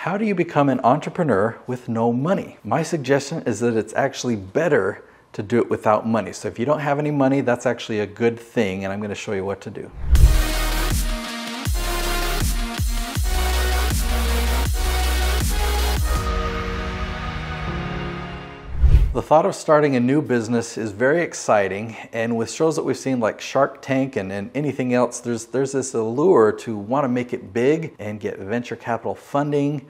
How do you become an entrepreneur with no money? My suggestion is that it's actually better to do it without money. So if you don't have any money, that's actually a good thing, and I'm going to show you what to do. The thought of starting a new business is very exciting, and with shows that we've seen like Shark Tank and anything else, there's this allure to want to make it big and get venture capital funding,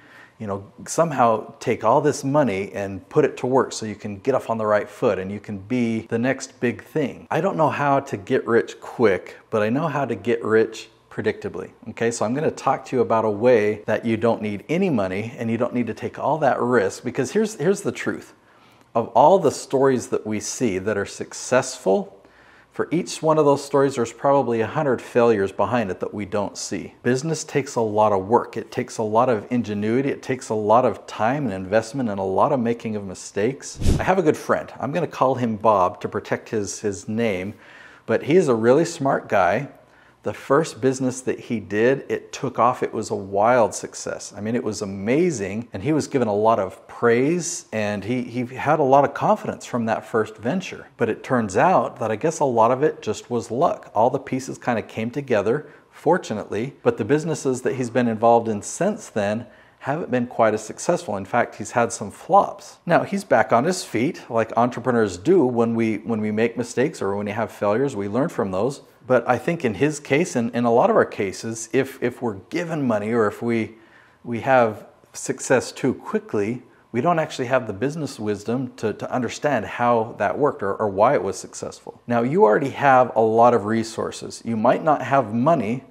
somehow take all this money and put it to work so you can get off on the right foot and you can be the next big thing. I don't know how to get rich quick, but I know how to get rich predictably. Okay, so I'm going to talk to you about a way that you don't need any money and you don't need to take all that risk, because here's the truth. Of all the stories that we see that are successful, for each one of those stories, there's probably 100 failures behind it that we don't see. Business takes a lot of work. It takes a lot of ingenuity. It takes a lot of time and investment and a lot of making of mistakes. I have a good friend. I'm going to call him Bob to protect his name, but he is a really smart guy. The first business that he did, it took off. It was a wild success. I mean, it was amazing, and he was given a lot of praise, and he had a lot of confidence from that first venture. But it turns out that I guess a lot of it just was luck. All the pieces kind of came together, fortunately, but the businesses that he's been involved in since then haven't been quite as successful. In fact, he's had some flops. Now, he's back on his feet, like entrepreneurs do when we make mistakes or when we have failures, we learn from those. But I think in his case, and in a lot of our cases, if we're given money or if we have success too quickly, we don't actually have the business wisdom to understand how that worked or why it was successful. Now, you already have a lot of resources. You might not have money,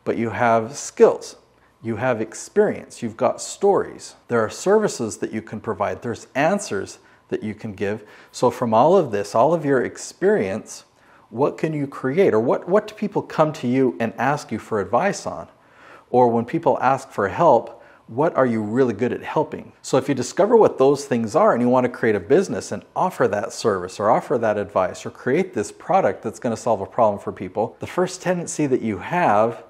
but you have skills. You have experience. You've got stories. There are services that you can provide. There's answers that you can give. So from all of this, all of your experience, what can you create? Or what do people come to you and ask you for advice on? Or when people ask for help, what are you really good at helping? So if you discover what those things are and you want to create a business and offer that service or offer that advice or create this product that's going to solve a problem for people, the first tendency that you have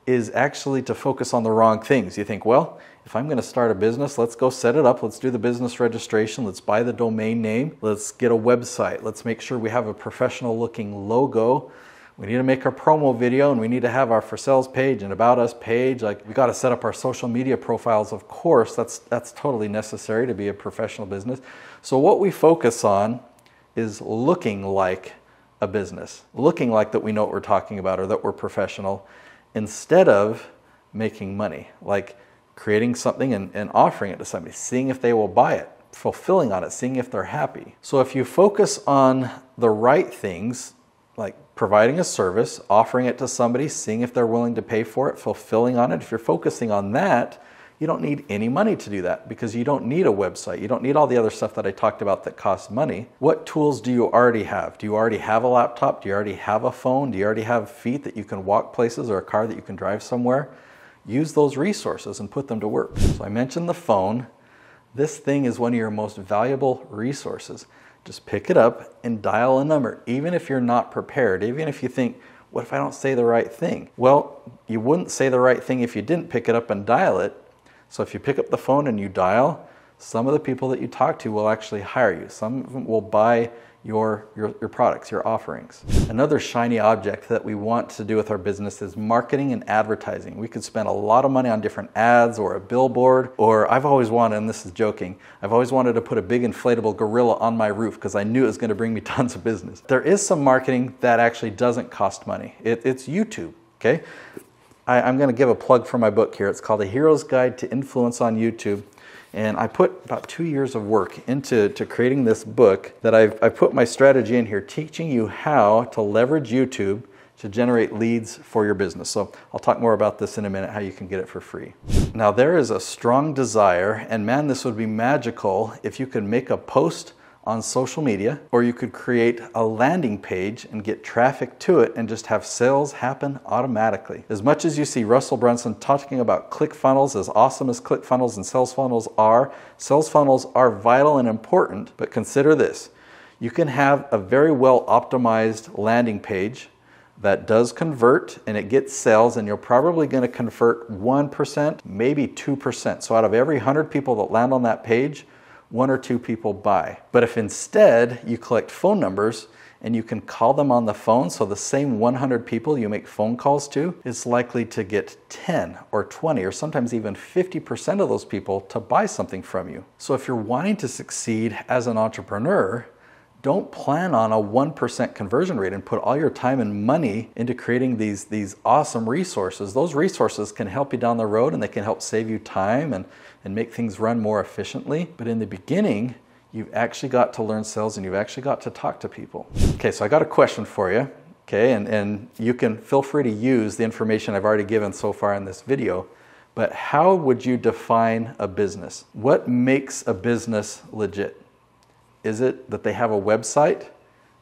is actually to focus on the wrong things. You think, well, if I'm going to start a business, let's go set it up. Let's do the business registration. Let's buy the domain name. Let's get a website. Let's make sure we have a professional looking logo. We need to make our promo video, and we need to have our for sales page and about us page. Like, we got to set up our social media profiles. Of course, that's totally necessary to be a professional business. So what we focus on is looking like a business, looking like that we know what we're talking about or that we're professional, instead of making money, like creating something and offering it to somebody, seeing if they will buy it, fulfilling on it, seeing if they're happy. So if you focus on the right things, like providing a service, offering it to somebody, seeing if they're willing to pay for it, fulfilling on it, if you're focusing on that, you don't need any money to do that, because you don't need a website. You don't need all the other stuff that I talked about that costs money. What tools do you already have? Do you already have a laptop? Do you already have a phone? Do you already have feet that you can walk places or a car that you can drive somewhere? Use those resources and put them to work. So I mentioned the phone. This thing is one of your most valuable resources. Just pick it up and dial a number, even if you're not prepared, even if you think, what if I don't say the right thing? Well, you wouldn't say the right thing if you didn't pick it up and dial it. So if you pick up the phone and you dial, some of the people that you talk to will actually hire you. Some of them will buy your products, your offerings. Another shiny object that we want to do with our business is marketing and advertising. We could spend a lot of money on different ads or a billboard, or I've always wanted, and this is joking, I've always wanted to put a big inflatable gorilla on my roof because I knew it was going to bring me tons of business. There is some marketing that actually doesn't cost money. It's YouTube, okay? I'm going to give a plug for my book here. It's called A Hero's Guide to Influence on YouTube. And I put about 2 years of work into creating this book that I've put my strategy in here, teaching you how to leverage YouTube to generate leads for your business. So I'll talk more about this in a minute, how you can get it for free. Now, there is a strong desire, and man, this would be magical if you could make a post on social media, or you could create a landing page and get traffic to it and just have sales happen automatically. As much as you see Russell Brunson talking about ClickFunnels, as awesome as ClickFunnels and sales funnels are vital and important, but consider this. You can have a very well optimized landing page, that does convert and it gets sales, and you're probably going to convert 1%, maybe 2%. So out of every 100 people that land on that page, 1 or 2 people buy. But if instead you collect phone numbers and you can call them on the phone, so the same 100 people you make phone calls to is likely to get 10 or 20 or sometimes even 50% of those people to buy something from you. So if you're wanting to succeed as an entrepreneur, don't plan on a 1% conversion rate and put all your time and money into creating these awesome resources. Those resources can help you down the road, and they can help save you time and make things run more efficiently. But in the beginning, you've actually got to learn sales, and you've actually got to talk to people. Okay, so I got a question for you, okay, and you can feel free to use the information I've already given so far in this video, but how would you define a business? What makes a business legit? Is it that they have a website?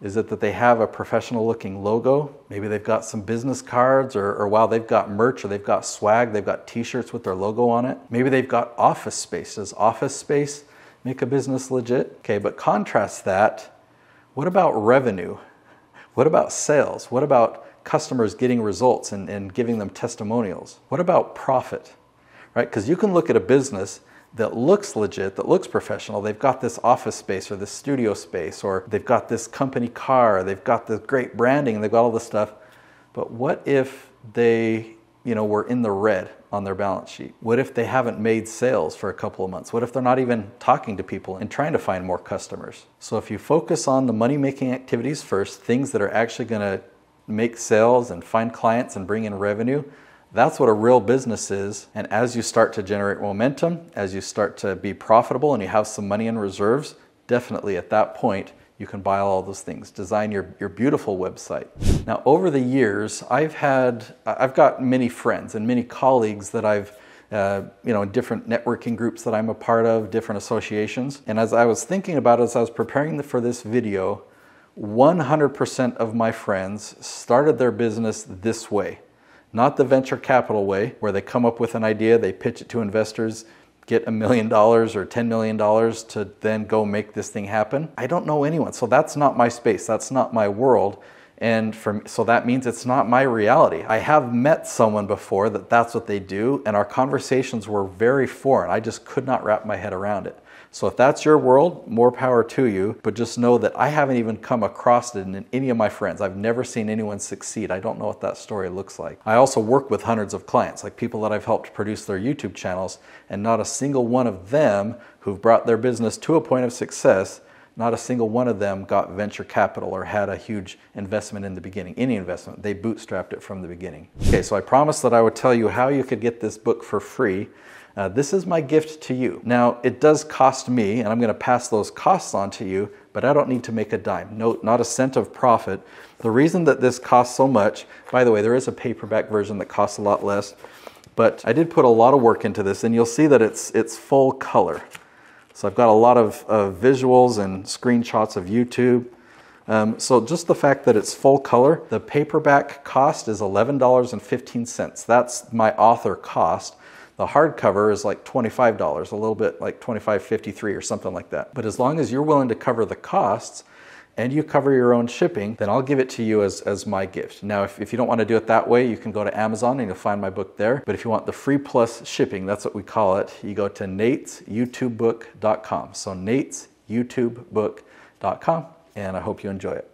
Is it that they have a professional looking logo? Maybe they've got some business cards, or wow, they've got merch, or they've got swag, they've got t-shirts with their logo on it. Maybe they've got office space. Does office space make a business legit? Okay, but contrast that. What about revenue? What about sales? What about customers getting results and giving them testimonials? What about profit? Right? Because you can look at a business that looks legit, that looks professional. They've got this office space or this studio space, or they've got this company car, they've got this great branding, and they've got all this stuff. But what if they, were in the red on their balance sheet? What if they haven't made sales for a couple of months? What if they're not even talking to people and trying to find more customers? So if you focus on the money-making activities first, things that are actually going to make sales and find clients and bring in revenue, that's what a real business is. And as you start to generate momentum, as you start to be profitable and you have some money in reserves, definitely at that point, you can buy all those things. Design your beautiful website. Now, over the years, I've got many friends and many colleagues that I've, in different networking groups that I'm a part of, different associations. And as I was thinking about it, as I was preparing for this video, 100% of my friends started their business this way. Not the venture capital way, where they come up with an idea, they pitch it to investors, get $1 million or $10 million to then go make this thing happen. I don't know anyone, so that's not my space, that's not my world, and so that means it's not my reality. I have met someone before that's what they do, and our conversations were very foreign. I just could not wrap my head around it. So if that's your world, more power to you, but just know that I haven't even come across it in any of my friends. I've never seen anyone succeed. I don't know what that story looks like. I also work with hundreds of clients, like people that I've helped produce their YouTube channels, and not a single one of them who've brought their business to a point of success, not a single one of them got venture capital or had a huge investment in the beginning, any investment. They bootstrapped it from the beginning. Okay, so I promised that I would tell you how you could get this book for free. This is my gift to you. Now, it does cost me, and I'm going to pass those costs on to you, but I don't need to make a dime. No, not a cent of profit. The reason that this costs so much, by the way, there is a paperback version that costs a lot less, but I did put a lot of work into this, and you'll see that it's full color. So I've got a lot of visuals and screenshots of YouTube. So just the fact that it's full color, the paperback cost is $11.15. That's my author cost. The hardcover is like $25, a little bit like $25.53 or something like that. But as long as you're willing to cover the costs and you cover your own shipping, then I'll give it to you as my gift. Now, if you don't want to do it that way, you can go to Amazon and you'll find my book there. But if you want the free plus shipping, that's what we call it, you go to natesyoutubebook.com. So natesyoutubebook.com, and I hope you enjoy it.